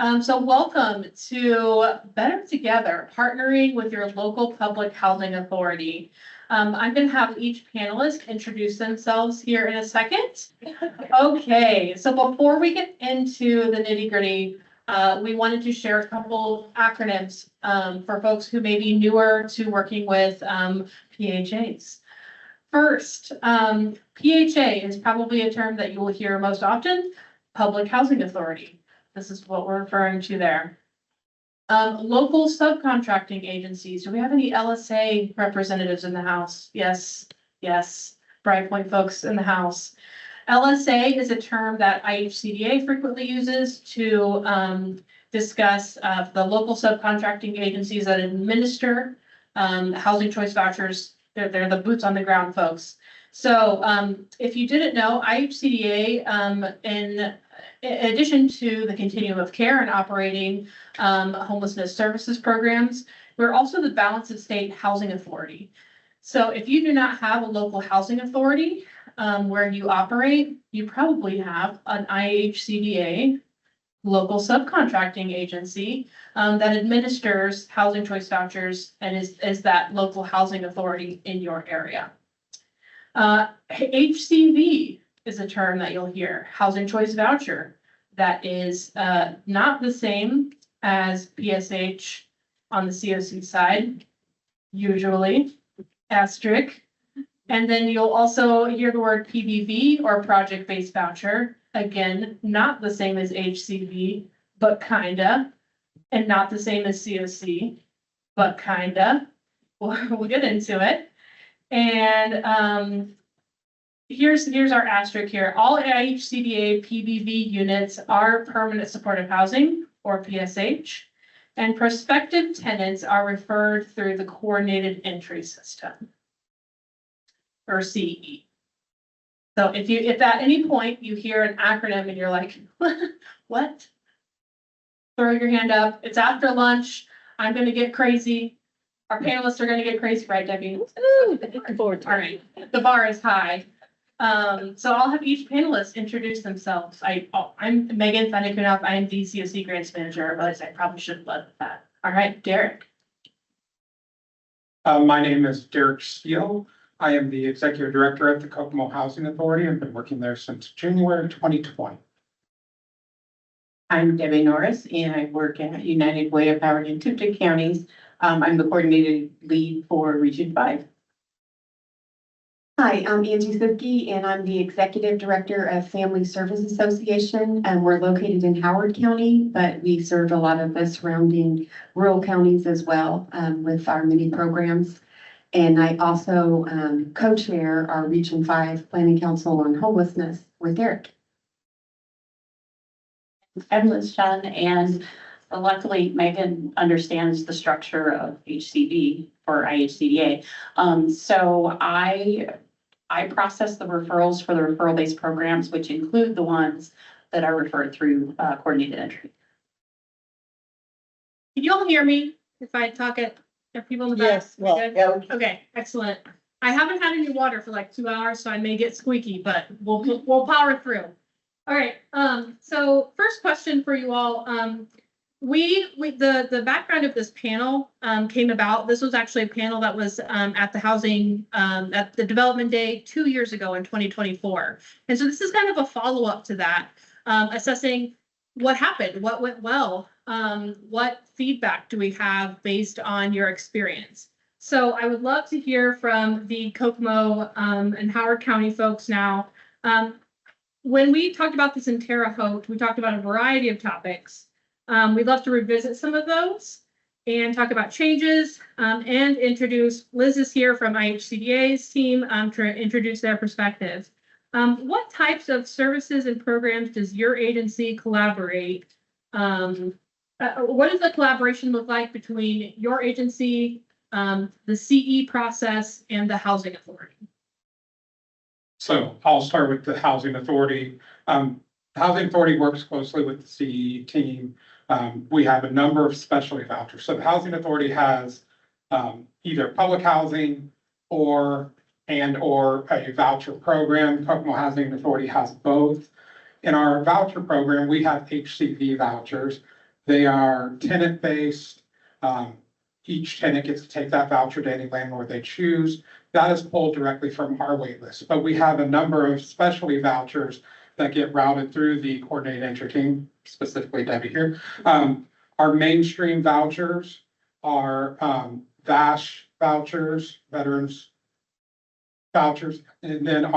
So welcome to Better Together, partnering with your local public housing authority. I'm going to have each panelist introduce themselves here in a second. Okay, so before we get into the nitty-gritty, we wanted to share a couple acronyms for folks who may be newer to working with PHAs. First, PHA is probably a term that you will hear most often, Public Housing Authority. This is what we're referring to there. Local subcontracting agencies. Do we have any LSA representatives in the house? Yes, yes. Bright Point folks in the house. LSA is a term that IHCDA frequently uses to discuss the local subcontracting agencies that administer housing choice vouchers. They're the boots on the ground folks. So if you didn't know, IHCDA in addition to the continuum of care and operating homelessness services programs, we're also the Balance of State Housing Authority. So if you do not have a local housing authority where you operate, you probably have an IHCDA local subcontracting agency that administers housing choice vouchers and is that local housing authority in your area. HCV is a term that you'll hear, housing choice voucher. That is not the same as PSH on the COC side, usually, asterisk. And then you'll also hear the word PBV or project-based voucher. Again, not the same as HCV, but kinda. And not the same as COC, but kinda. We'll get into it. And here's our asterisk here. All IHCDA PBV units are permanent supportive housing or PSH, and prospective tenants are referred through the coordinated entry system or CE. So if at any point you hear an acronym and you're like, what? Throw your hand up. It's after lunch. I'm going to get crazy. Our panelists are going to get crazy, right, Debbie? Ooh, looking forward to it. All right. The bar is high. So I'll have each panelist introduce themselves. I'm Megan Fennekunov. I am the COC Grants Manager. But I probably should have led with that. All right, Derek. My name is Derek Steele. I am the Executive Director at the Kokomo Housing Authority. I've been working there since January 2020. I'm Debbie Norris, and I work at United Way of Howard and Tipton counties. I'm the coordinated lead for Region 5. Hi, I'm Angie Sipke, and I'm the Executive Director of Family Service Association. And we're located in Howard County, but we serve a lot of the surrounding rural counties as well with our many programs. And I also co-chair our Region 5 Planning Council on Homelessness with Eric. I'm Liz Chen, and luckily Megan understands the structure of HCV for IHCDA. So I process the referrals for the referral-based programs, which include the ones that are referred through coordinated entry. Can you all hear me if I talk at people in the back? Yes, well, yeah. Okay, excellent. I haven't had any water for like 2 hours, so I may get squeaky, but we'll power through. All right. So first question for you all. The background of this panel came about. This was actually a panel that was at the housing at the development day 2 years ago in 2024. And so this is kind of a follow-up to that, assessing what happened, what went well, what feedback do we have based on your experience. So I would love to hear from the Kokomo and Howard County folks now. When we talked about this in Terre Haute, we talked about a variety of topics. We'd love to revisit some of those and talk about changes and introduce, Liz is here from IHCDA's team to introduce their perspective. What types of services and programs does your agency collaborate? What does the collaboration look like between your agency, the CE process, and the housing authority? So I'll start with the Housing Authority. The Housing Authority works closely with the CE team. We have a number of specialty vouchers. So the Housing Authority has either public housing or a voucher program. Kokomo Housing Authority has both. In our voucher program, we have HCV vouchers. They are tenant-based. Each tenant gets to take that voucher to any landlord they choose. That is pulled directly from our wait list, but we have a number of specialty vouchers that get routed through the coordinated entry team, specifically Debbie here. Our mainstream vouchers are VASH vouchers, veterans vouchers, and then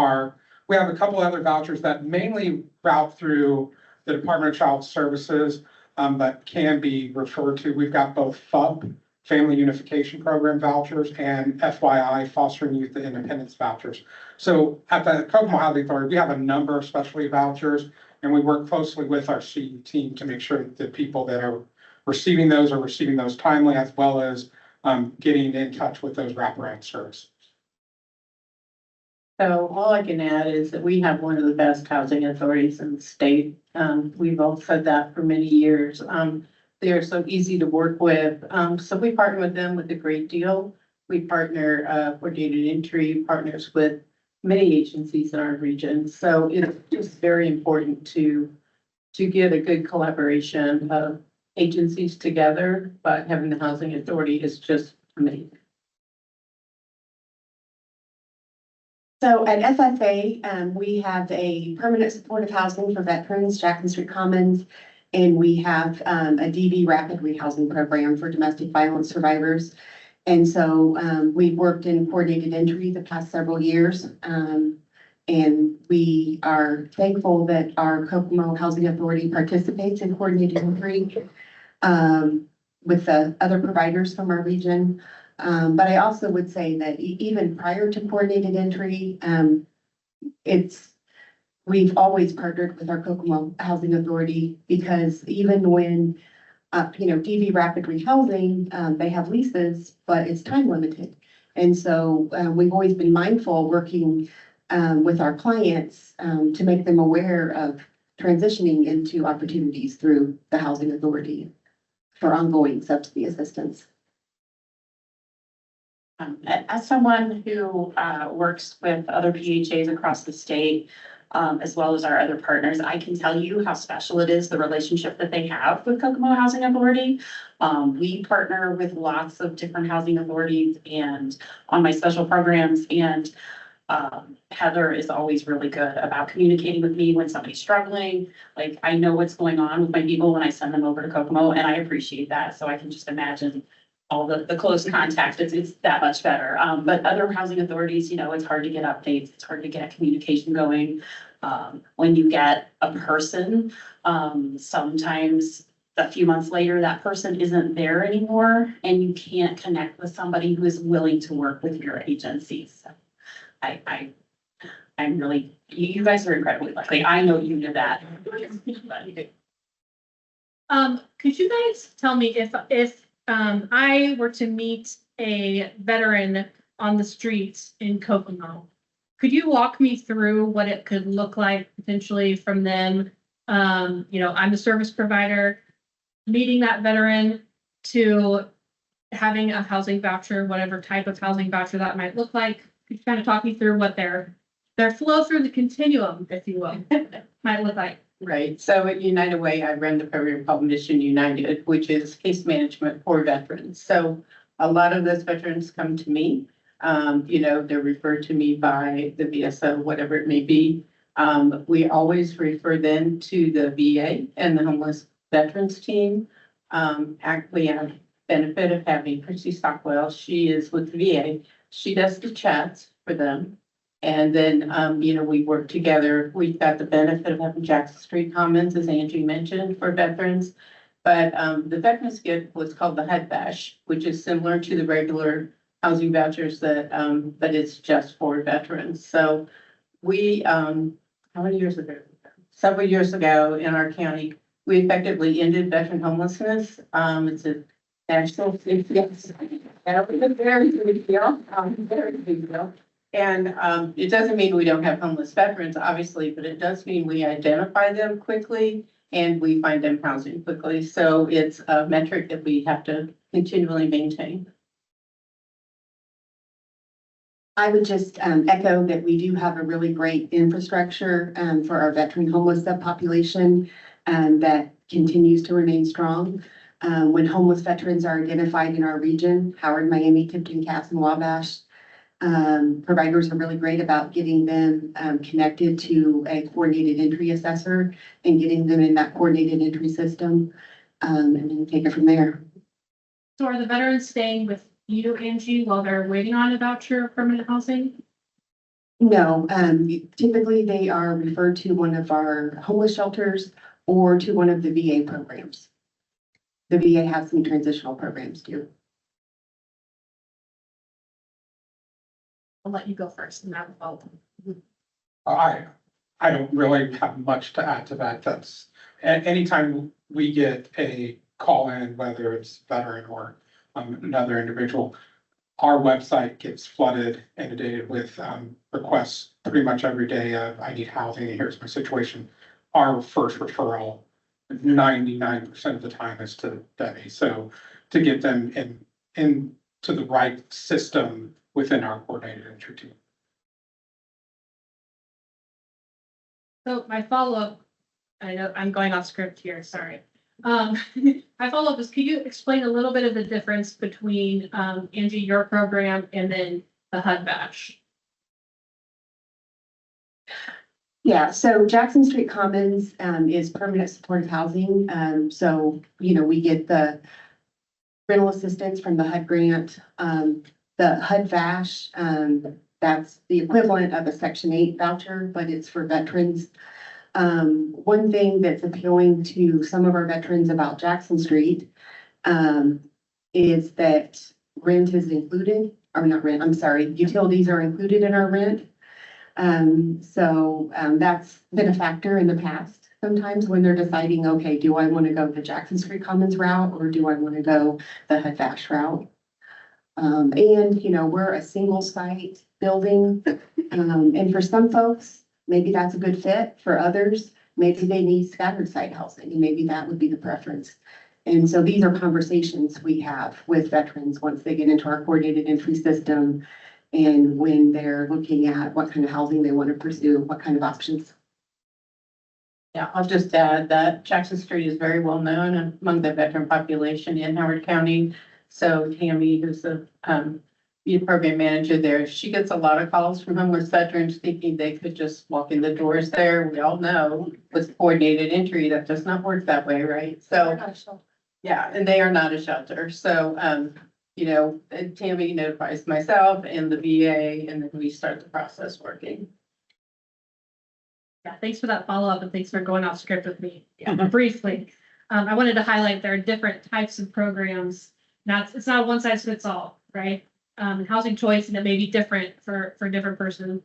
we have a couple other vouchers that mainly route through the Department of Child Services, but can be referred to. We've got both FUP, Family Unification Program vouchers, and FYI, Fostering Youth Independence vouchers. So at the Kokomo Housing Authority, we have a number of specialty vouchers, and we work closely with our CE team to make sure that people that are receiving those are receiving those timely, as well as getting in touch with those wraparound services. So all I can add is that we have one of the best housing authorities in the state. We've all said that for many years. They are so easy to work with. So we partner with them with a great deal. We partner, coordinated entry partners with many agencies in our region. So it's just very important to get a good collaboration of agencies together, but having the housing authority is just amazing. So at SFA, we have a permanent supportive housing for veterans, Jackson Street Commons, and we have a DV rapid rehousing program for domestic violence survivors. And so we've worked in coordinated entry the past several years. And we are thankful that our Kokomo Housing Authority participates in coordinated entry with the other providers from our region. But I also would say that even prior to coordinated entry, we've always partnered with our Kokomo Housing Authority, because even when, DV Rapid Rehousing, they have leases, but it's time limited. And so we've always been mindful working with our clients to make them aware of transitioning into opportunities through the Housing Authority for ongoing subsidy assistance. As someone who works with other PHAs across the state, as well as our other partners, I can tell you how special it is, the relationship that they have with Kokomo Housing Authority. We partner with lots of different housing authorities and on my special programs, and Heather is always really good about communicating with me when somebody's struggling. Like, I know what's going on with my people when I send them over to Kokomo, and I appreciate that. So I can just imagine all the close contact, it's that much better. But other housing authorities, it's hard to get updates. It's hard to get communication going. When you get a person, sometimes a few months later, that person isn't there anymore, and you can't connect with somebody who is willing to work with your agency. So I'm really, you guys are incredibly lucky. I know you did that. Could you guys tell me if I were to meet a veteran on the streets in Kokomo, could you walk me through what it could look like potentially from them? I'm the service provider, meeting that veteran to having a housing voucher, whatever type of housing voucher that might look like. Could you kind of talk me through what their flow through the continuum, if you will, might look like? Right. So at United Way, I run the program called Mission United, which is case management for veterans. So a lot of those veterans come to me. They're referred to me by the VSO, whatever it may be. We always refer them to the VA and the homeless veterans team. We have benefit of having Christy Stockwell. She is with the VA. She does the chats for them. And then, we work together. We've got the benefit of having Jackson Street Commons, as Angie mentioned, for veterans. But the veterans get what's called the HUD Bash, which is similar to the regular housing vouchers but it's just for veterans. So we, how many years ago? Several years ago in our county, we effectively ended veteran homelessness. It's a national yes. That was a very big deal. Very big deal. And it doesn't mean we don't have homeless veterans, obviously, but it does mean we identify them quickly and we find them housing quickly. So it's a metric that we have to continually maintain. I would just echo that we do have a really great infrastructure for our veteran homeless subpopulation that continues to remain strong. When homeless veterans are identified in our region, Howard, Miami, Tipton, Cass, and Wabash, providers are really great about getting them connected to a coordinated entry assessor and getting them in that coordinated entry system, and then take it from there. So are the veterans staying with you, Angie, while they're waiting on a voucher of permanent housing? No, typically they are referred to one of our homeless shelters or to one of the VA programs. The VA has some transitional programs too. I'll let you go first and then I'll. I don't really have much to add to that. That's, anytime we get a call in, whether it's veteran or another individual, our website gets flooded, inundated with requests pretty much every day of, I need housing, here's my situation. Our first referral, 99% of the time, is to Debbie. So to get them into the right system within our coordinated entry team. So my follow-up, I know I'm going off script here, sorry. My follow-up is, could you explain a little bit of the difference between, Angie, your program and then the HUD Bash? Yeah, so Jackson Street Commons is permanent supportive housing. So, you know, we get the rental assistance from the HUD grant. The HUD VASH, that's the equivalent of a Section 8 voucher, but it's for veterans. One thing that's appealing to some of our veterans about Jackson Street is that rent is included, or not rent, I'm sorry, utilities are included in our rent. That's been a factor in the past, sometimes when they're deciding, okay, do I want to go the Jackson Street Commons route or do I want to go the HUD VASH route? And, you know, we're a single site building, and for some folks, maybe that's a good fit. For others, maybe they need scattered site housing, and maybe that would be the preference. And so these are conversations we have with veterans once they get into our coordinated entry system and when they're looking at what kind of housing they want to pursue, what kind of options. Yeah, I'll just add that Jackson Street is very well known among the veteran population in Howard County. So Tammy, who's the youth program manager there, she gets a lot of calls from homeless veterans thinking they could just walk in the doors there. We all know with coordinated entry, that does not work that way, right? So, yeah, and they are not a shelter. So, you know, Tammy notifies myself and the VA, and then we start the process working. Yeah, thanks for that follow-up and thanks for going off script with me briefly. I wanted to highlight there are different types of programs. It's not a one size fits all, right? Housing choice, and it may be different for different person,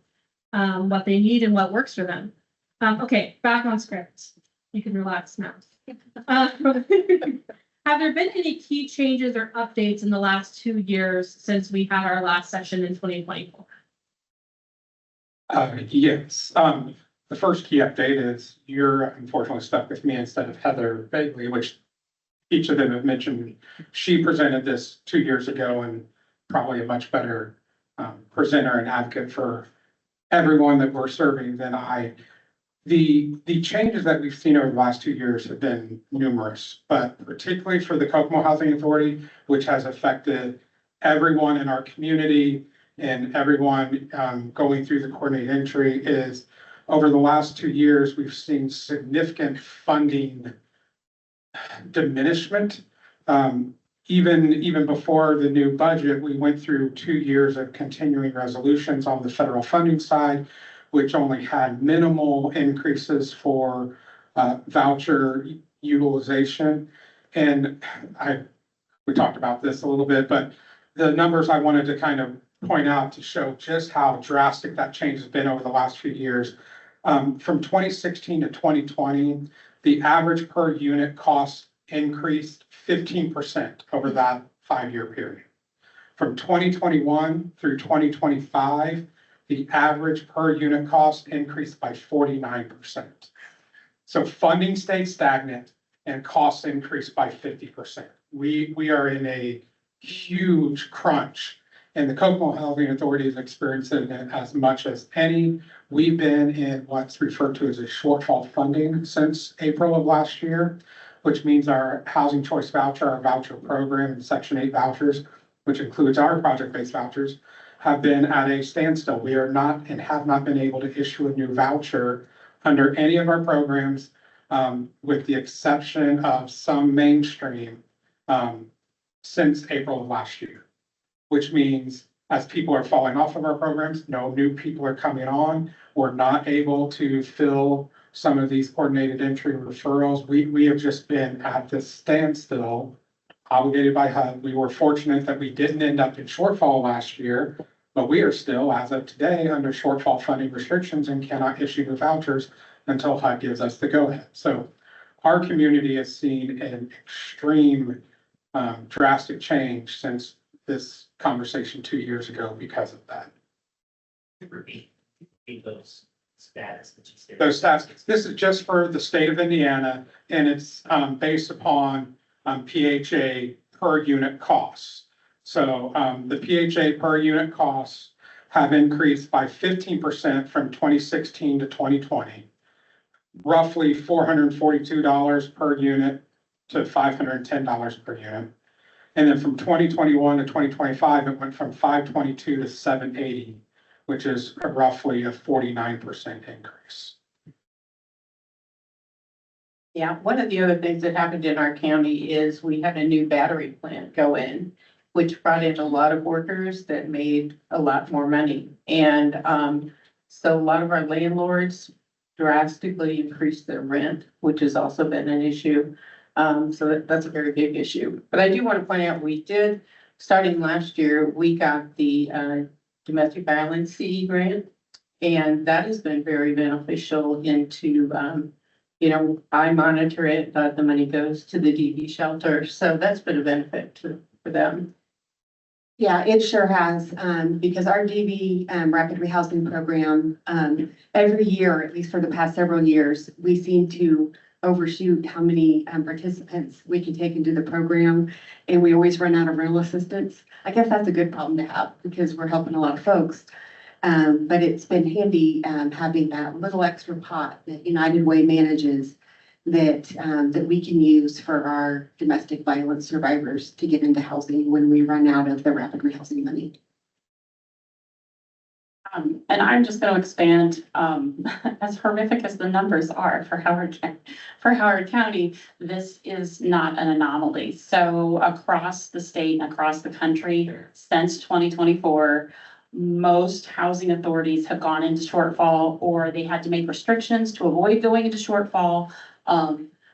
what they need and what works for them. Okay, back on script. You can relax now. Have there been any key changes or updates in the last 2 years since we had our last session in 2024? Yes. The first key update is you're unfortunately stuck with me instead of Heather Bagley, which each of them have mentioned. She presented this 2 years ago and probably a much better presenter and advocate for everyone that we're serving than I. The changes that we've seen over the last 2 years have been numerous, but particularly for the Kokomo Housing Authority, which has affected everyone in our community and everyone going through the coordinated entry, is over the last 2 years, we've seen significant funding diminishment. Even before the new budget, we went through 2 years of continuing resolutions on the federal funding side, which only had minimal increases for voucher utilization. And we talked about this a little bit, but the numbers I wanted to kind of point out to show just how drastic that change has been over the last few years. From 2016 to 2020, the average per unit cost increased 15% over that 5-year period. From 2021 through 2025, the average per unit cost increased by 49%. So funding stayed stagnant and costs increased by 50%. We are in a huge crunch, and the Kokomo Housing Authority is experiencing it as much as any. We've been in what's referred to as a shortfall funding since April of last year, which means our housing choice voucher, our voucher program, and Section 8 vouchers, which includes our project-based vouchers, have been at a standstill. We are not and have not been able to issue a new voucher under any of our programs, with the exception of some mainstream, since April of last year, which means as people are falling off of our programs, no new people are coming on. We're not able to fill some of these coordinated entry referrals. We have just been at this standstill, obligated by HUD. We were fortunate that we didn't end up in shortfall last year, but we are still, as of today, under shortfall funding restrictions and cannot issue the vouchers until HUD gives us the go-ahead. So our community has seen an extreme, drastic change since this conversation 2 years ago because of that. Repeat those stats that you said. Those stats, this is just for the state of Indiana, and it's based upon PHA per unit costs. So the PHA per unit costs have increased by 15% from 2016 to 2020. Roughly $442 per unit to $510 per unit. And then from 2021 to 2025, it went from 522 to 780, which is roughly a 49% increase. Yeah, one of the other things that happened in our county is we had a new battery plant go in, which brought in a lot of workers that made a lot more money. And so a lot of our landlords drastically increased their rent, which has also been an issue. So that's a very big issue. But I do want to point out, we did, starting last year, we got the domestic violence CE grant. And that has been very beneficial into, you know, I monitor it, the money goes to the DV shelter. So that's been a benefit for them. Yeah, it sure has, because our DV rapid rehousing program, every year, at least for the past several years, we seem to overshoot how many participants we can take into the program, and we always run out of rental assistance. I guess that's a good problem to have because we're helping a lot of folks. But it's been handy having that little extra pot that United Way manages that we can use for our domestic violence survivors to get into housing when we run out of the rapid rehousing money. And I'm just going to expand, as horrific as the numbers are for Howard County, this is not an anomaly. So across the state and across the country, since 2024, most housing authorities have gone into shortfall, or they had to make restrictions to avoid going into shortfall.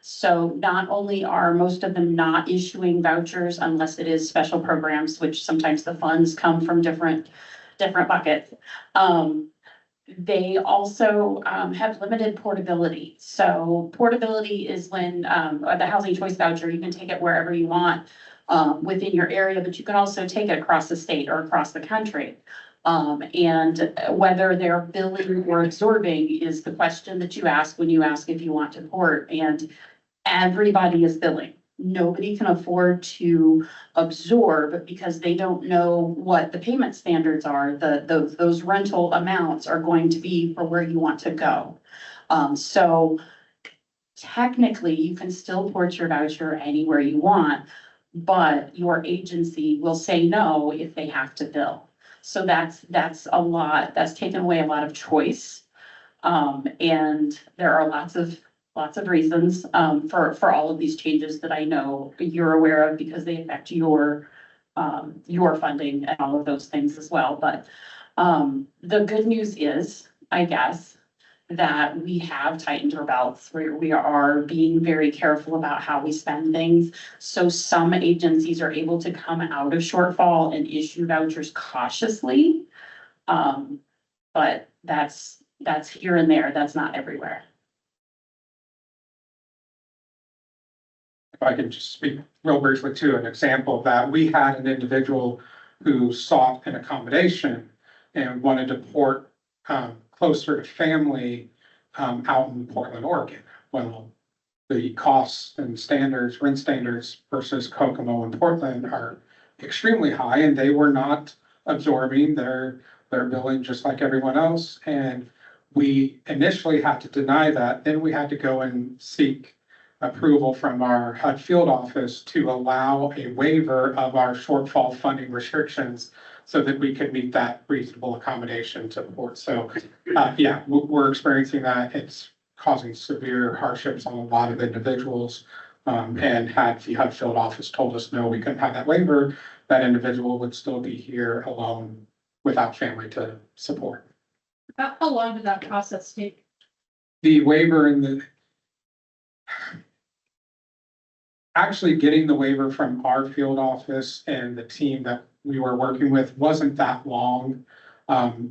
So not only are most of them not issuing vouchers unless it is special programs, which sometimes the funds come from different buckets. They also have limited portability. So portability is when the housing choice voucher, you can take it wherever you want within your area, but you can also take it across the state or across the country. And whether they're billing or absorbing is the question that you ask when you ask if you want to port, and everybody is billing. Nobody can afford to absorb because they don't know what the payment standards are. Those rental amounts are going to be for where you want to go. So technically you can still port your voucher anywhere you want, but your agency will say no if they have to bill. So that's a lot, that's taken away a lot of choice. And there are lots of reasons for all of these changes that I know you're aware of because they affect your funding and all of those things as well. But the good news is, I guess, that we have tightened our belts. We are being very careful about how we spend things. So some agencies are able to come out of shortfall and issue vouchers cautiously. But that's here and there. That's not everywhere. If I can just speak real briefly to an example of that, we had an individual who sought an accommodation and wanted to port closer to family out in Portland, Oregon. Well, the costs and standards, rent standards versus Kokomo and Portland are extremely high, and they were not absorbing their billing just like everyone else. And we initially had to deny that. Then we had to go and seek approval from our HUD field office to allow a waiver of our shortfall funding restrictions so that we could meet that reasonable accommodation to the board. So, yeah, we're experiencing that. It's causing severe hardships on a lot of individuals. And had the HUD field office told us, no, we couldn't have that waiver, that individual would still be here alone without family to support. About how long did that process take? The waiver and actually getting the waiver from our field office and the team that we were working with wasn't that long.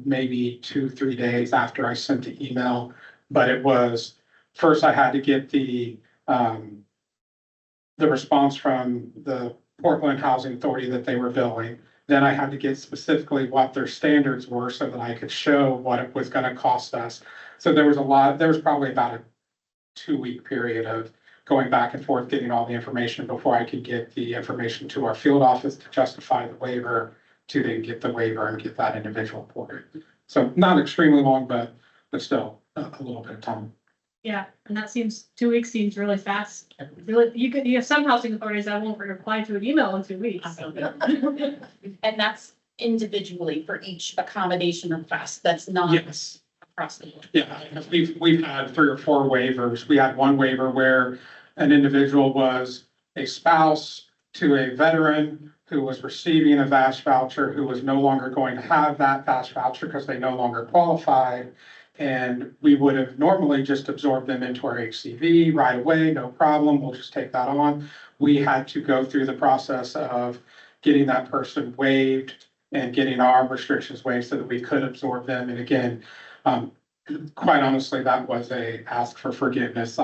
Maybe 2-3 days after I sent the email, but it was, first I had to get the response from the Portland Housing Authority that they were billing. Then I had to get specifically what their standards were so that I could show what it was gonna cost us. So there was probably about a 2-week period of going back and forth, getting all the information before I could get the information to our field office to justify the waiver, to then get the waiver and get that individual ported. So not extremely long, but still a little bit of time. Yeah, and that seems, 2 weeks seems really fast. Really, you have some housing authorities that won't reply to an email in 2 weeks. And that's individually for each accommodation request. That's not Yes. across the board. Yeah, we've had 3 or 4 waivers. We had one waiver where an individual was a spouse to a veteran who was receiving a VASH voucher, who was no longer going to have that VASH voucher because they no longer qualified. And we would have normally just absorbed them into our HCV right away, no problem, we'll just take that on. We had to go through the process of getting that person waived and getting our restrictions waived so that we could absorb them. And again, quite honestly, that was a ask for forgiveness.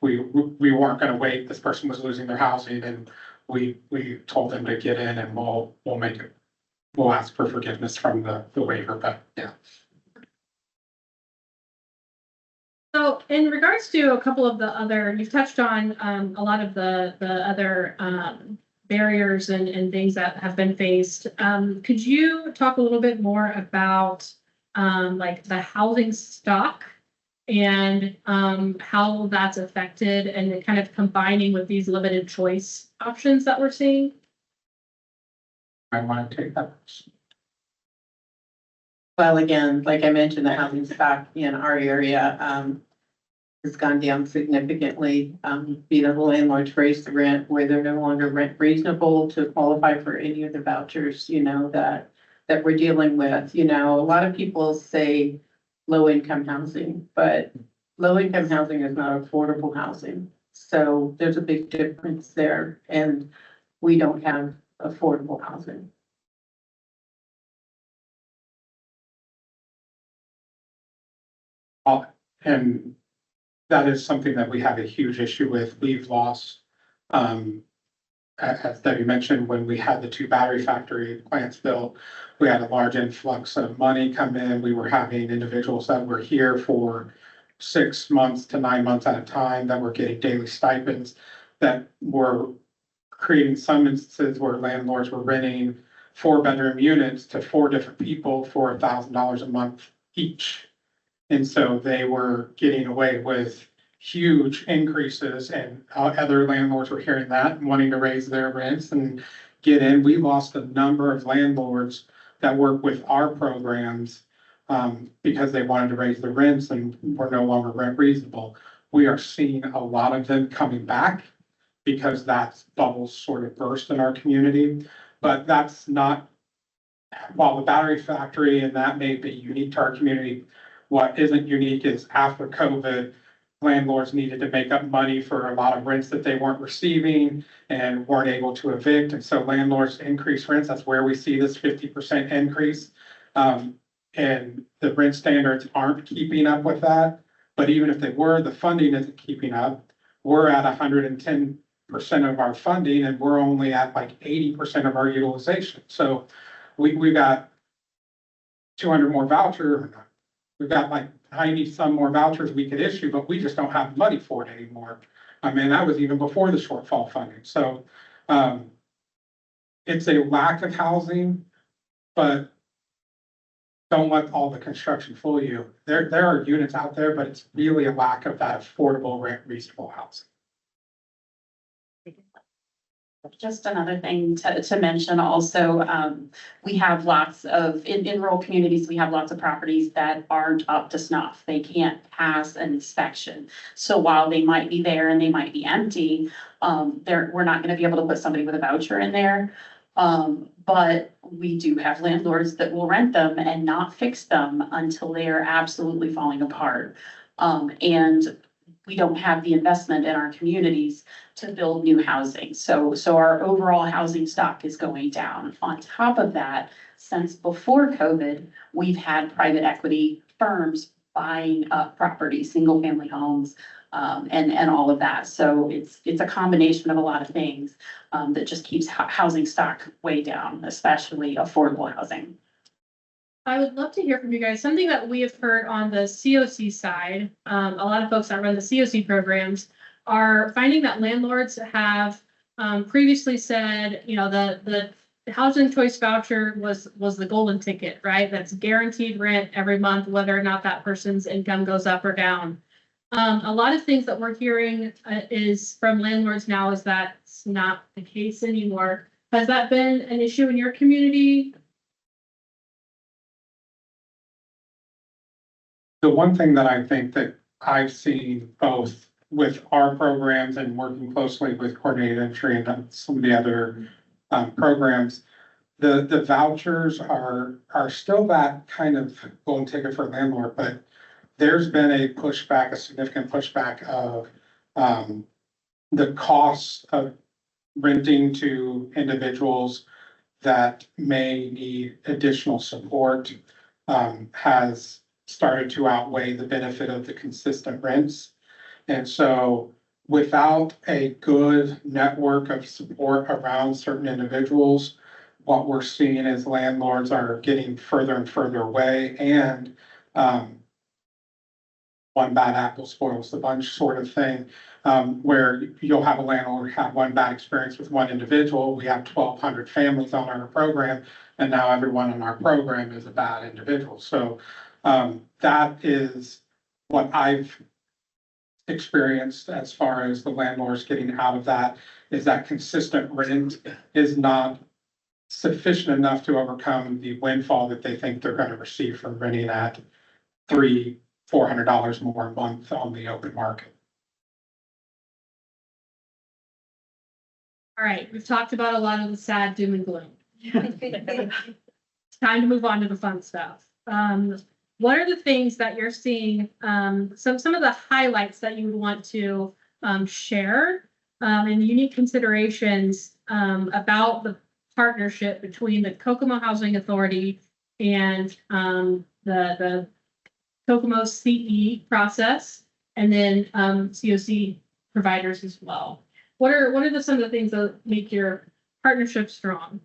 We weren't gonna wait, this person was losing their housing, and we told them to get in, and we'll ask for forgiveness from the waiver, but yeah. So in regards to a couple of the other, you've touched on a lot of the other barriers and things that have been faced. Could you talk a little bit more about like the housing stock and how that's affected and kind of combining with these limited choice options that we're seeing? I want to take that. Well, again, like I mentioned, the housing stock in our area, has gone down significantly. The landlords raised the rent where they're no longer rent reasonable to qualify for any of the vouchers, that we're dealing with. A lot of people say low income housing, but low income housing is not affordable housing. So there's a big difference there, and we don't have affordable housing. And that is something that we have a huge issue with. We've lost, as Debbie mentioned, when we had the 2 battery factory plants built, we had a large influx of money come in. We were having individuals that were here for 6 months to 9 months at a time that were getting daily stipends, that were creating some instances where landlords were renting 4-bedroom units to 4 different people for $1,000 a month each. And so they were getting away with huge increases, and other landlords were hearing that and wanting to raise their rents and get in. We lost a number of landlords that work with our programs because they wanted to raise the rents and were no longer rent reasonable. We are seeing a lot of them coming back because that bubbles sort of burst in our community. But that's not, while the battery factory and that may be unique to our community, what isn't unique is after COVID, landlords needed to make up money for a lot of rents that they weren't receiving and weren't able to evict. And so landlords increase rents. That's where we see this 50% increase. And the rent standards aren't keeping up with that. But even if they were, the funding isn't keeping up. We're at 110% of our funding, and we're only at like 80% of our utilization. So we got 200 more vouchers. We've got like 90 some more vouchers we could issue, but we just don't have the money for it anymore. I mean, that was even before the shortfall funding. So it's a lack of housing, but don't let all the construction fool you. There are units out there, but it's really a lack of that affordable rent reasonable housing. just another thing to mention also, we have lots of, in rural communities, we have lots of properties that aren't up to snuff. They can't pass an inspection. So while they might be there and they might be empty, we're not gonna be able to put somebody with a voucher in there. But we do have landlords that will rent them and not fix them until they are absolutely falling apart. And we don't have the investment in our communities to build new housing. So our overall housing stock is going down. On top of that, since before COVID, we've had private equity firms buying up properties, single family homes, and all of that. So it's a combination of a lot of things, that just keeps housing stock way down, especially affordable housing. I would love to hear from you guys. Something that we have heard on the CoC side, a lot of folks that run the CoC programs are finding that landlords have previously said, you know, the housing choice voucher was the golden ticket, right? That's guaranteed rent every month, whether or not that person's income goes up or down. A lot of things that we're hearing is from landlords now is that's not the case anymore. Has that been an issue in your community? The one thing that I think that I've seen both with our programs and working closely with coordinated entry and some of the other programs, the vouchers are still that kind of golden ticket for a landlord, but there's been a pushback, a significant pushback of the costs of renting to individuals that may need additional support has started to outweigh the benefit of the consistent rents. And so without a good network of support around certain individuals, what we're seeing is landlords are getting further and further away, and one bad apple spoils the bunch sort of thing, where you'll have a landlord have one bad experience with one individual. We have 1,200 families on our program, and now everyone in our program is a bad individual. So that is what I've experienced as far as the landlords getting out of that, is that consistent rent is not sufficient enough to overcome the windfall that they think they're going to receive from renting at $300-400 more a month on the open market. All right, we've talked about a lot of the sad doom and gloom. It's time to move on to the fun stuff. What are the things that you're seeing, some of the highlights that you would want to share, and unique considerations about the partnership between the Kokomo Housing Authority and the Kokomo CE process, and then CoC providers as well? What are some of the things that make your partnership strong?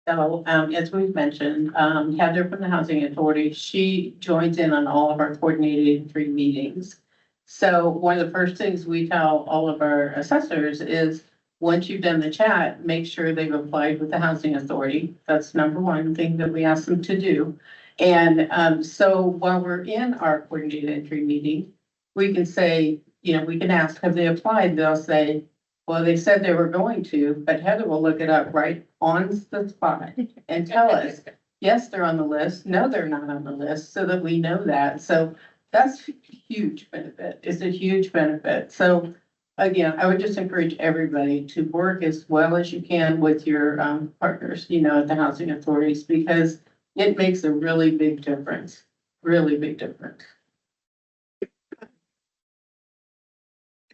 So, as we've mentioned, Heather from the Housing Authority, she joins in on all of our coordinated entry meetings. So one of the first things we tell all of our assessors is, once you've done the chat, make sure they've applied with the Housing Authority. That's number one thing that we ask them to do. And so while we're in our coordinated entry meeting, we can say, you know, we can ask, have they applied? They'll say, well, they said they were going to, but Heather will look it up right on the spot and tell us, yes, they're on the list. No, they're not on the list, so that we know that. So that's a huge benefit. It's a huge benefit. So again, I would just encourage everybody to work as well as you can with your partners, you know, at the housing authorities, because it makes a really big difference, really big difference.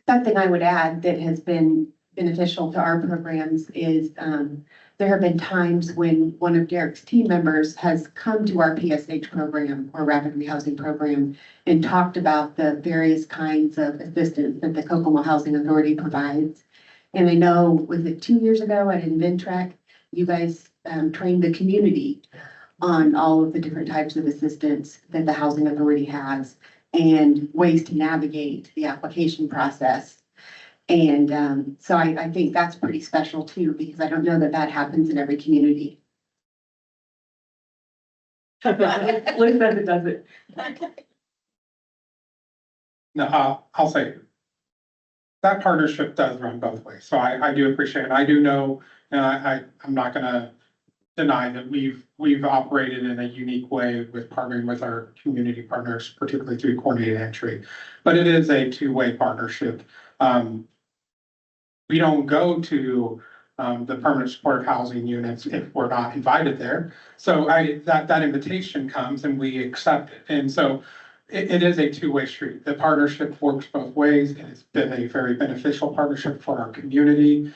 Something I would add that has been beneficial to our programs is there have been times when one of Derek's team members has come to our PSH program or Rapid Rehousing program and talked about the various kinds of assistance that the Kokomo Housing Authority provides. And I know, was it 2 years ago at InVentrack, you guys trained the community on all of the different types of assistance that the Housing Authority has and ways to navigate the application process. And so I think that's pretty special too, because I don't know that that happens in every community. Elizabeth does it. No, I'll say that partnership does run both ways. So I do appreciate it. I do know, and I'm not gonna deny that we've operated in a unique way with partnering with our community partners, particularly through coordinated entry. But it is a two-way partnership. We don't go to the permanent supportive housing units if we're not invited there. So that invitation comes and we accept it. And so it is a two-way street. The partnership works both ways. It has been a very beneficial partnership for our community.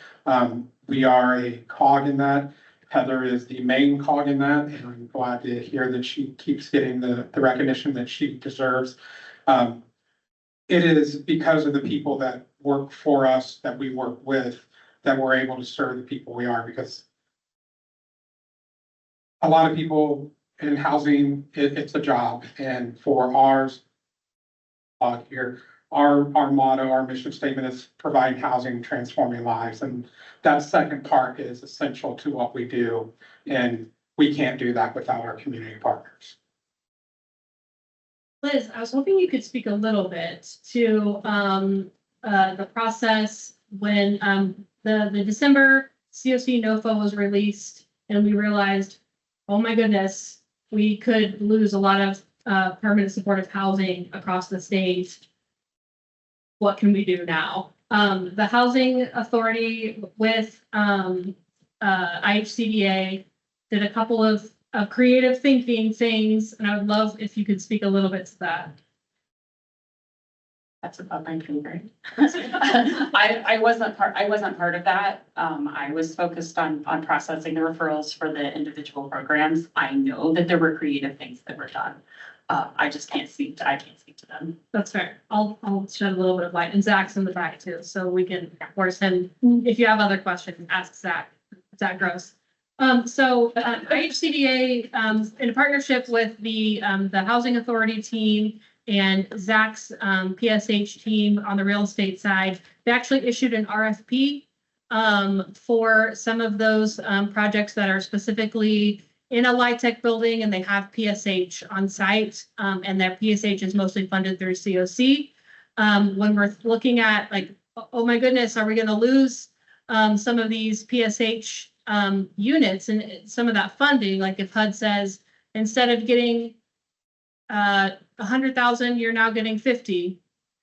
We are a cog in that. Heather is the main cog in that, and I'm glad to hear that she keeps getting the recognition that she deserves. It is because of the people that work for us, that we work with, that we're able to serve the people we are, because a lot of people in housing, it's a job, and for ours, here, our motto, our mission statement is providing housing, transforming lives, and that second part is essential to what we do, and we can't do that without our community partners. Liz, I was hoping you could speak a little bit to the process when the December COC NOFA was released and we realized, oh my goodness, we could lose a lot of permanent supportive housing across the state. What can we do now? The Housing Authority with IHCDA did a couple of creative thinking things, and I would love if you could speak a little bit to that. That's about my favorite. I wasn't part of that. I was focused on processing the referrals for the individual programs. I know that there were creative things that were done. I can't speak to them. That's fair. I'll shed a little bit of light, and Zach's in the back too, so we can force him. If you have other questions, ask Zach. Zach Gross. IHCDA, in a partnership with the Housing Authority team and Zach's PSH team on the real estate side, they actually issued an RFP for some of those projects that are specifically in a LIHTC building and they have PSH on site, and that PSH is mostly funded through COC. When we're looking at like, oh my goodness, are we going to lose some of these PSH units and some of that funding? Like if HUD says, instead of getting 100,000, you're now getting 50.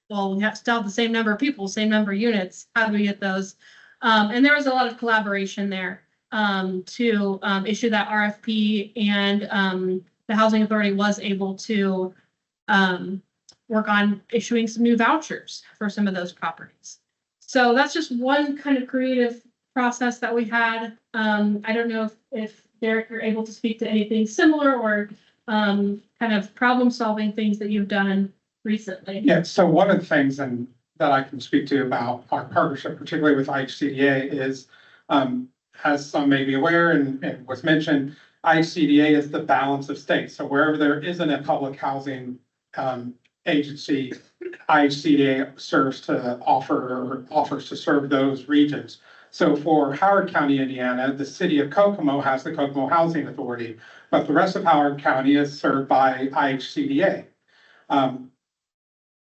Well, we have to still have the same number of people, same number of units. How do we get those? And there was a lot of collaboration there to issue that RFP, and the Housing Authority was able to work on issuing some new vouchers for some of those properties. So that's just one kind of creative process that we had. I don't know if Derek, you're able to speak to anything similar or kind of problem solving things that you've done recently. Yeah, so one of the things that I can speak to about our partnership, particularly with IHCDA, is as some may be aware and was mentioned, IHCDA is the balance of states. So wherever there isn't a public housing agency, IHCDA serves to offers to serve those regions. So for Howard County, Indiana, the city of Kokomo has the Kokomo Housing Authority, but the rest of Howard County is served by IHCDA.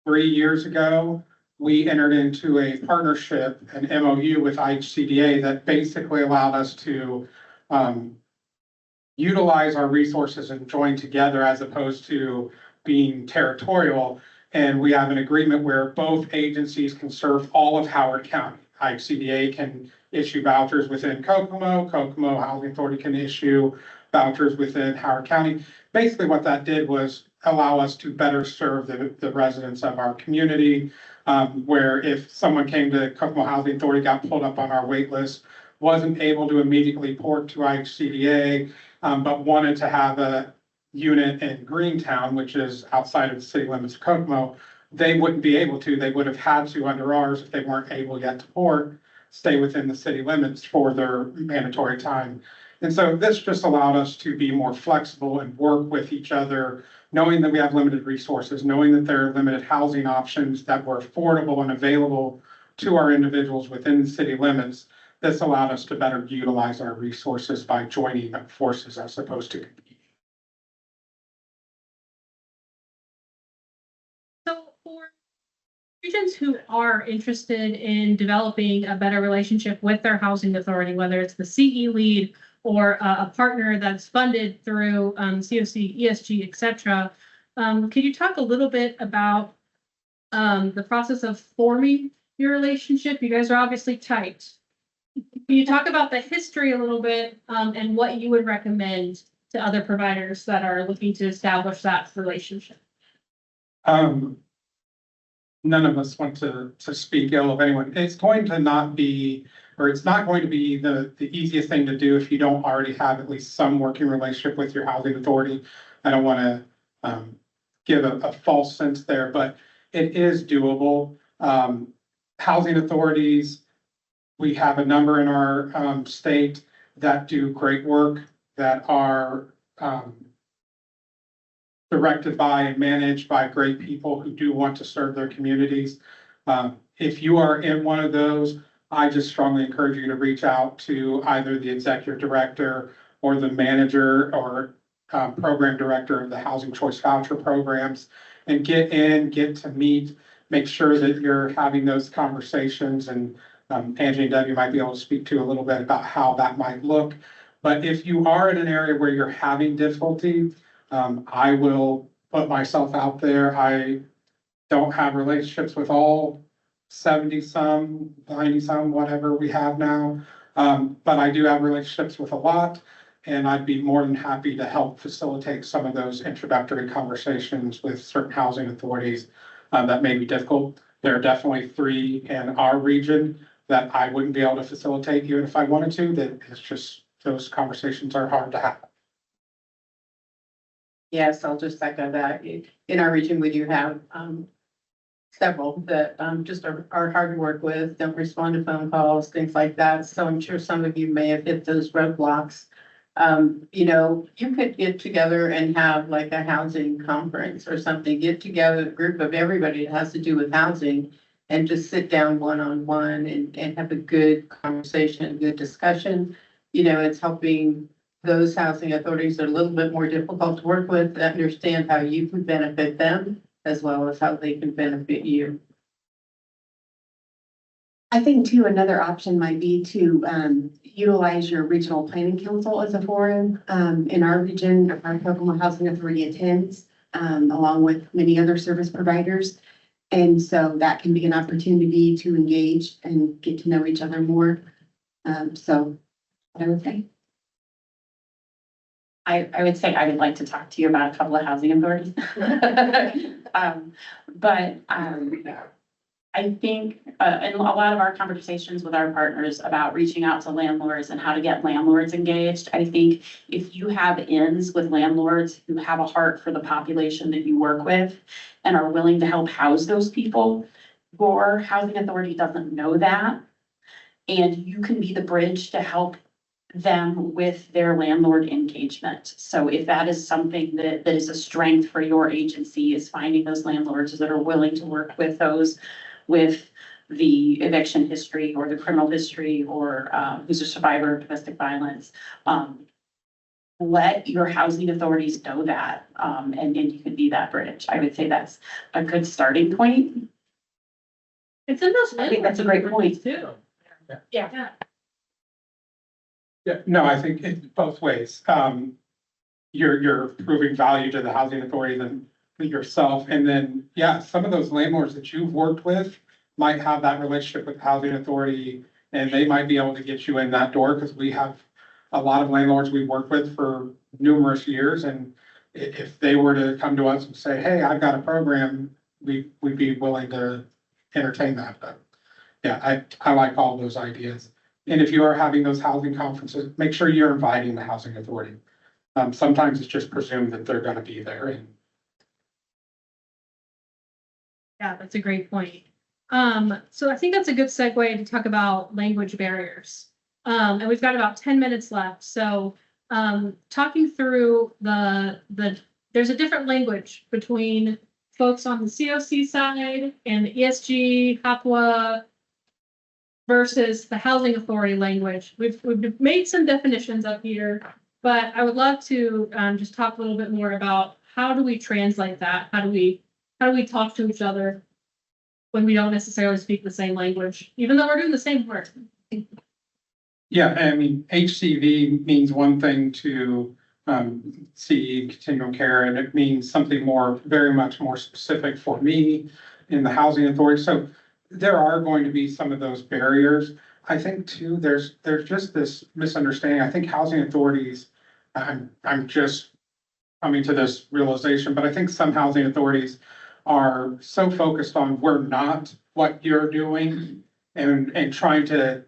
3 years ago, we entered into a partnership, an MOU with IHCDA that basically allowed us to utilize our resources and join together as opposed to being territorial. And we have an agreement where both agencies can serve all of Howard County. IHCDA can issue vouchers within Kokomo. Kokomo Housing Authority can issue vouchers within Howard County. Basically what that did was allow us to better serve the residents of our community, where if someone came to Kokomo Housing Authority, got pulled up on our wait list, wasn't able to immediately port to IHCDA, but wanted to have a unit in Greentown, which is outside of the city limits of Kokomo, they wouldn't be able to. They would have had to, under ours, if they weren't able yet to port, stay within the city limits for their mandatory time. And so this just allowed us to be more flexible and work with each other, knowing that we have limited resources, knowing that there are limited housing options that were affordable and available to our individuals within the city limits. This allowed us to better utilize our resources by joining forces as opposed to competing. So for regions who are interested in developing a better relationship with their housing authority, whether it's the CE lead or a partner that's funded through COC, ESG, et cetera, could you talk a little bit about the process of forming your relationship? You guys are obviously tight. Can you talk about the history a little bit and what you would recommend to other providers that are looking to establish that relationship? None of us want to speak ill of anyone. It's going to not be, or it's not going to be the easiest thing to do if you don't already have at least some working relationship with your housing authority. I don't want to give a false sense there, but it is doable. Housing authorities, we have a number in our state that do great work, that are directed by and managed by great people who do want to serve their communities. If you are in one of those, I just strongly encourage you to reach out to either the executive director or the manager or program director of the Housing Choice Voucher programs and get to meet, make sure that you're having those conversations. And Angie and Debbie might be able to speak to a little bit about how that might look. But if you are in an area where you're having difficulty, I will put myself out there. I don't have relationships with all 70 some, 90 some, whatever we have now. But I do have relationships with a lot, and I'd be more than happy to help facilitate some of those introductory conversations with certain housing authorities that may be difficult. There are definitely 3 in our region that I wouldn't be able to facilitate even if I wanted to, that it's just, those conversations are hard to have. Yes, I'll just echo that. In our region, we do have several that just are hard to work with, don't respond to phone calls, things like that. So I'm sure some of you may have hit those roadblocks. You know, you could get together and have like a housing conference or something, get together a group of everybody that has to do with housing and just sit down one-on-one and have a good conversation, good discussion. You know, it's helping those housing authorities that are a little bit more difficult to work with, to understand how you can benefit them as well as how they can benefit you. I think too, another option might be to utilize your regional planning council as a forum. In our region, our Oklahoma Housing Authority attends, along with many other service providers. And so that can be an opportunity to engage and get to know each other more. So what I would say. I would say I would like to talk to you about a couple of housing authorities. I think in a lot of our conversations with our partners about reaching out to landlords and how to get landlords engaged, I think if you have ins with landlords who have a heart for the population that you work with and are willing to help house those people, your housing authority doesn't know that. And you can be the bridge to help them with their landlord engagement. So if that is something that is a strength for your agency, is finding those landlords that are willing to work with those with the eviction history or the criminal history or who's a survivor of domestic violence. Let your housing authorities know that and you can be that bridge. I would say that's a good starting point. It's in those. I think that's a great point too. Yeah. Yeah, no, I think it's both ways. You're proving value to the housing authority than yourself. And then, yeah, some of those landlords that you've worked with might have that relationship with the housing authority and they might be able to get you in that door because we have a lot of landlords we've worked with for numerous years. And if they were to come to us and say, hey, I've got a program, we'd be willing to entertain that. But yeah, I like all those ideas. And if you are having those housing conferences, make sure you're inviting the housing authority. Sometimes it's just presumed that they're going to be there. And Yeah, that's a great point. So I think that's a good segue to talk about language barriers. And we've got about 10 minutes left. So talking through there's a different language between folks on the COC side and the ESG, HAPWA, versus the housing authority language. We've made some definitions up here, but I would love to just talk a little bit more about how do we translate that? How do we talk to each other? when we don't necessarily speak the same language, even though we're doing the same work. Yeah, I mean, HCV means one thing to CE, continuum care, and it means something more, very much more specific for me in the housing authority. So there are going to be some of those barriers. I think too, there's just this misunderstanding. I think housing authorities, I'm just coming to this realization, but I think some housing authorities are so focused on we're not what you're doing and trying to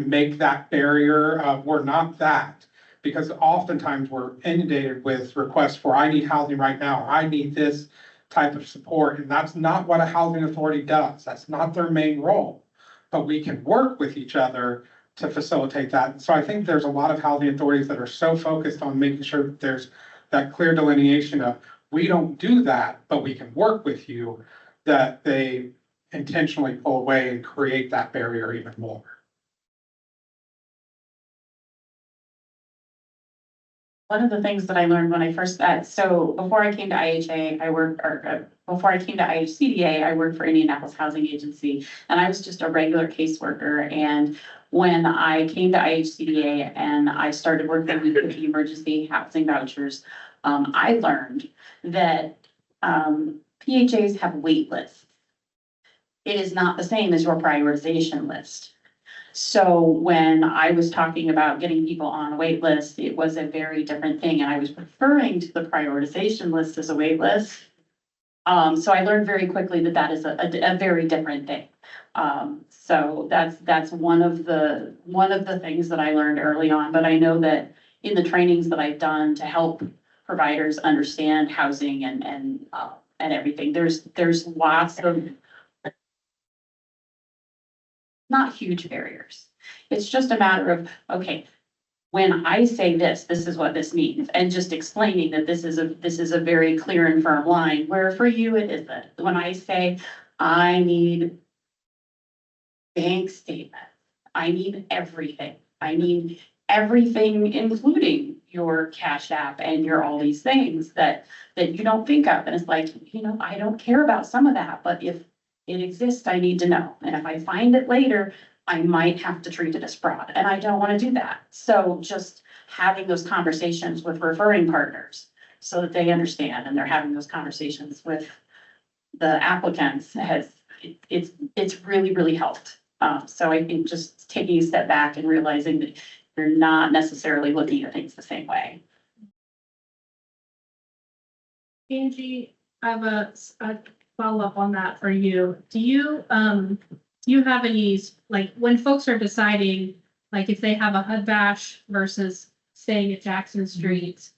make that barrier of we're not that. Because oftentimes we're inundated with requests for, I need housing right now, or I need this type of support, and that's not what a housing authority does. That's not their main role. But we can work with each other to facilitate that. So I think there's a lot of housing authorities that are so focused on making sure that there's that clear delineation of, we don't do that, but we can work with you, that they intentionally pull away and create that barrier even more. One of the things that I learned when I first so before I came to IHA, before I came to IHCDA, I worked for Indianapolis Housing Agency, and I was just a regular caseworker. And when I came to IHCDA and I started working with the emergency housing vouchers, I learned that PHAs have wait lists. It is not the same as your prioritization list. So when I was talking about getting people on a wait list, it was a very different thing, and I was referring to the prioritization list as a wait list. So I learned very quickly that that is a very different thing. So that's one of the things that I learned early on, but I know that in the trainings that I've done to help providers understand housing and everything, there's lots of not huge barriers. It's just a matter of, okay, when I say this, this is what this means, and just explaining that this is a very clear and firm line, where for you it isn't. When I say I need bank statement, I need everything. I need everything, including your Cash App and your all these things that you don't think of. And it's like, I don't care about some of that, but if it exists, I need to know. And if I find it later, I might have to treat it as fraud, and I don't want to do that. So just having those conversations with referring partners so that they understand, and they're having those conversations with the applicants it's really, really helped. So I think just taking a step back and realizing that you're not necessarily looking at things the same way. Angie, I have a follow-up on that for you. Do you have any, like, when folks are deciding, like, if they have a HUD bash versus staying at Jackson Street,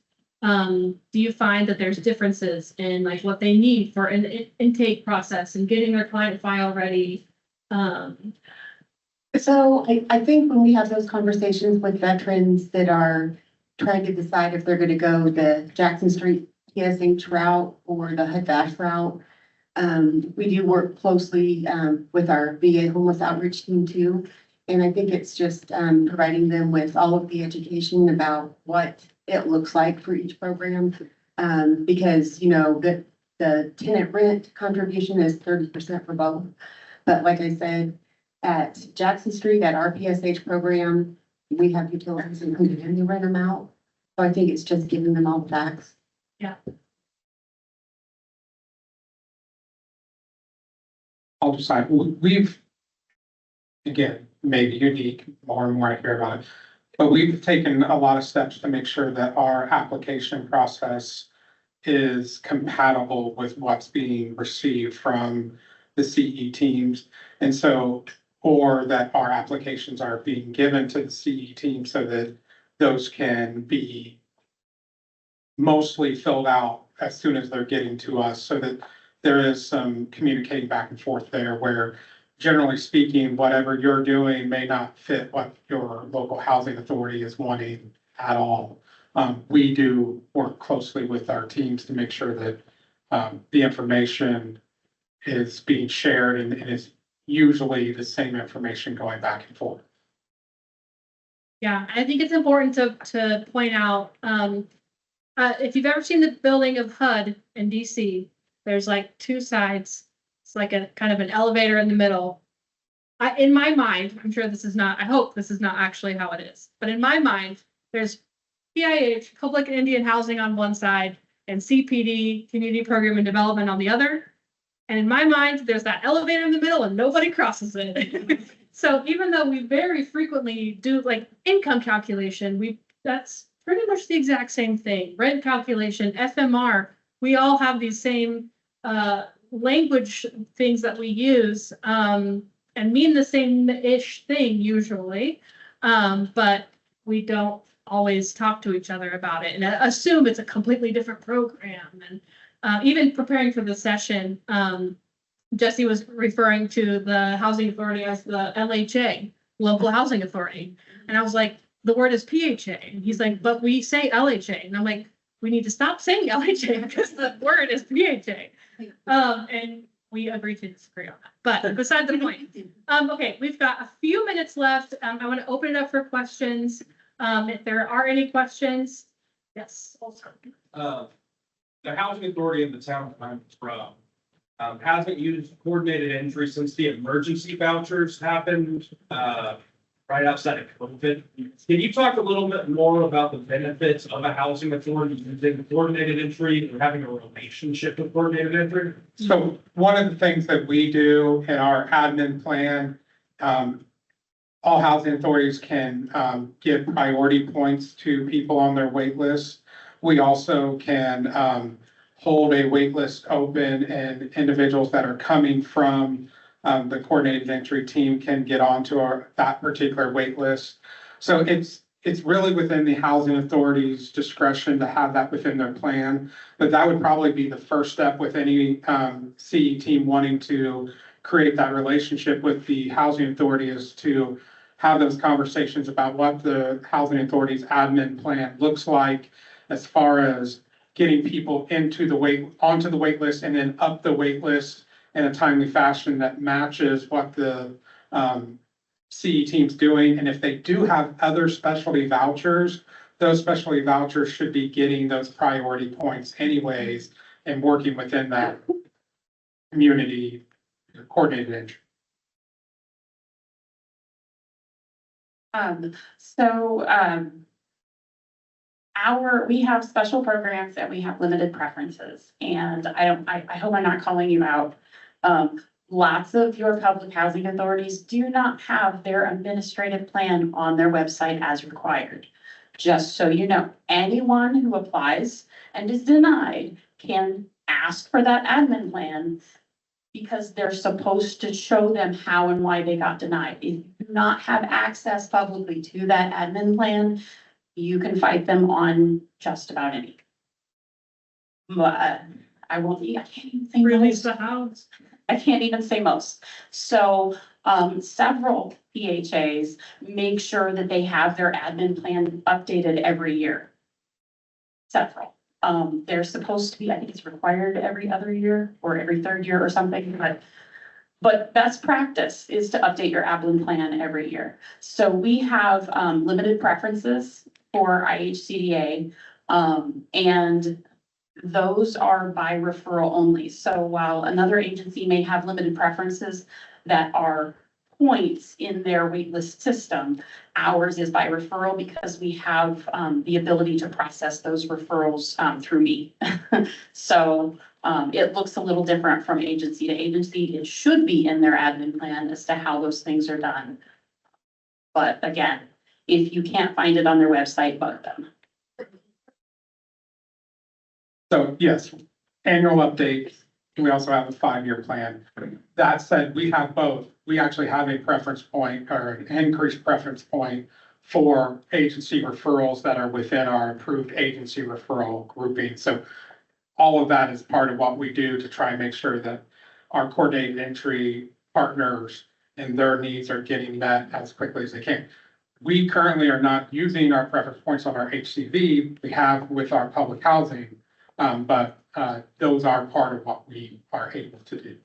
do you find that there's differences in, like, what they need for an intake process and getting their client file ready? So I think when we have those conversations with veterans that are trying to decide if they're going to go the Jackson Street PSH route or the HUD bash route, we do work closely with our VA homeless outreach team too. And I think it's just providing them with all of the education about what it looks like for each program. Because, the tenant rent contribution is 30% for both. But like I said, at Jackson Street, at our PSH program, we have utilities included in the rent amount. So I think it's just giving them all the facts. Yeah. I'll decide, we've, again, maybe unique, more and more I hear about it, but we've taken a lot of steps to make sure that our application process is compatible with what's being received from the CE teams. And so, or that our applications are being given to the CE team so that those can be mostly filled out as soon as they're getting to us, so that there is some communicating back and forth there, where generally speaking, whatever you're doing may not fit what your local housing authority is wanting at all. We do work closely with our teams to make sure that the information is being shared and is usually the same information going back and forth. Yeah, I think it's important to point out, if you've ever seen the building of HUD in DC, there's like two sides. It's like a kind of an elevator in the middle. In my mind, I'm sure this is not, I hope this is not actually how it is, but in my mind, there's PIH, Public and Indian Housing on one side, and CPD, Community Program and Development on the other. And in my mind, there's that elevator in the middle and nobody crosses it. So even though we very frequently do like income calculation, that's pretty much the exact same thing. Rent calculation, FMR, we all have these same language things that we use and mean the same-ish thing usually. But we don't always talk to each other about it and assume it's a completely different program. And even preparing for the session, Jesse was referring to the housing authority as the LHA, local housing authority. And I was like, the word is PHA. And he's like, but we say LHA. And I'm like, we need to stop saying LHA because the word is PHA. And we agree to disagree on that. But beside the point. Okay, we've got a few minutes left. I want to open it up for questions. If there are any questions, yes. The housing authority in the town I'm from hasn't used coordinated entry since the emergency vouchers happened right outside of COVID. Can you talk a little bit more about the benefits of a housing authority using coordinated entry or having a relationship with coordinated entry? So one of the things that we do in our admin plan, all housing authorities can give priority points to people on their wait list. We also can hold a wait list open, and individuals that are coming from the coordinated entry team can get onto that particular wait list. So it's really within the housing authority's discretion to have that within their plan. But that would probably be the first step with any CE team wanting to create that relationship with the housing authority, is to have those conversations about what the housing authority's admin plan looks like as far as getting people onto the wait list and then up the wait list in a timely fashion that matches what the CE team's doing. And if they do have other specialty vouchers, those specialty vouchers should be getting those priority points anyways and working within that community coordinated entry. We have special programs and we have limited preferences, and I hope I'm not calling you out. Lots of your public housing authorities do not have their administrative plan on their website as required. Just so you know, anyone who applies and is denied can ask for that admin plan because they're supposed to show them how and why they got denied. If you do not have access publicly to that admin plan, you can fight them on just about anything. But I can't even say Release most. the house. I can't even say most. So several PHAs make sure that they have their admin plan updated every year. Several. They're supposed to be, I think it's required every other year or every third year or something, but best practice is to update your admin plan every year. So we have limited preferences for IHCDA, and those are by referral only. So while another agency may have limited preferences that are points in their waitlist system, ours is by referral because we have the ability to process those referrals through me. So it looks a little different from agency to agency. It should be in their admin plan as to how those things are done. But again, if you can't find it on their website, bug them. So yes, annual update. We also have a 5-year plan. That said, we have both. We actually have a preference point or an increased preference point for agency referrals that are within our approved agency referral grouping. So all of that is part of what we do to try and make sure that our coordinated entry partners and their needs are getting met as quickly as they can. We currently are not using our preference points on our HCV. We have with our public housing, but those are part of what we are able to do.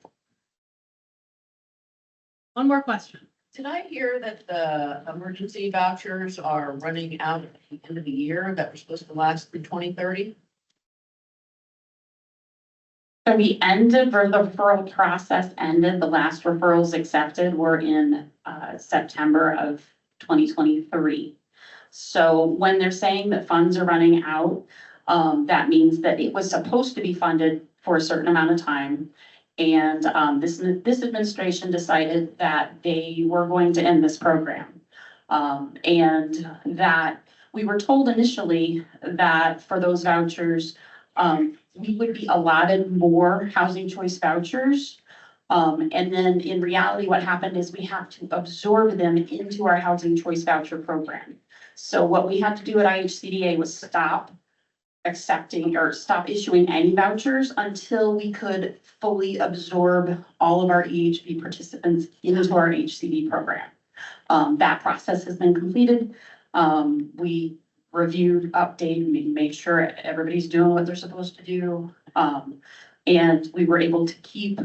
One more question. Did I hear that the emergency vouchers are running out at the end of the year that were supposed to last through 2030? So we ended, or the referral process ended, the last referrals accepted were in September of 2023. So when they're saying that funds are running out, that means that it was supposed to be funded for a certain amount of time. And this administration decided that they were going to end this program. And that we were told initially that for those vouchers, we would be allotted more housing choice vouchers. And then in reality, what happened is we have to absorb them into our housing choice voucher program. So what we had to do at IHCDA was stop accepting or stop issuing any vouchers until we could fully absorb all of our EHV participants into our HCV program. That process has been completed. We reviewed, updated, made sure everybody's doing what they're supposed to do. And we were able to keep,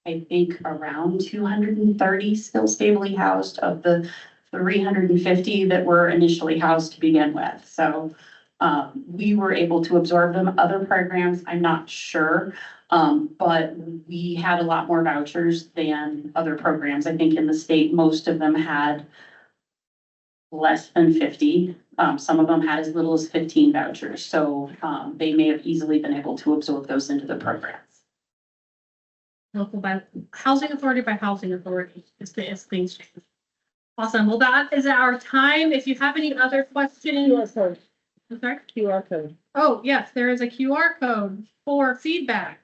I think, around 230 still stably housed of the 350 that were initially housed to begin with. So we were able to absorb them. Other programs, I'm not sure, but we had a lot more vouchers than other programs. I think in the state, most of them had less than 50. Some of them had as little as 15 vouchers. So they may have easily been able to absorb those into the programs. Local by housing authority by housing authority is things change. Awesome. Well, that is our time. If you have any other questions. I'm sorry? QR code. Oh, yes, there is a QR code for feedback.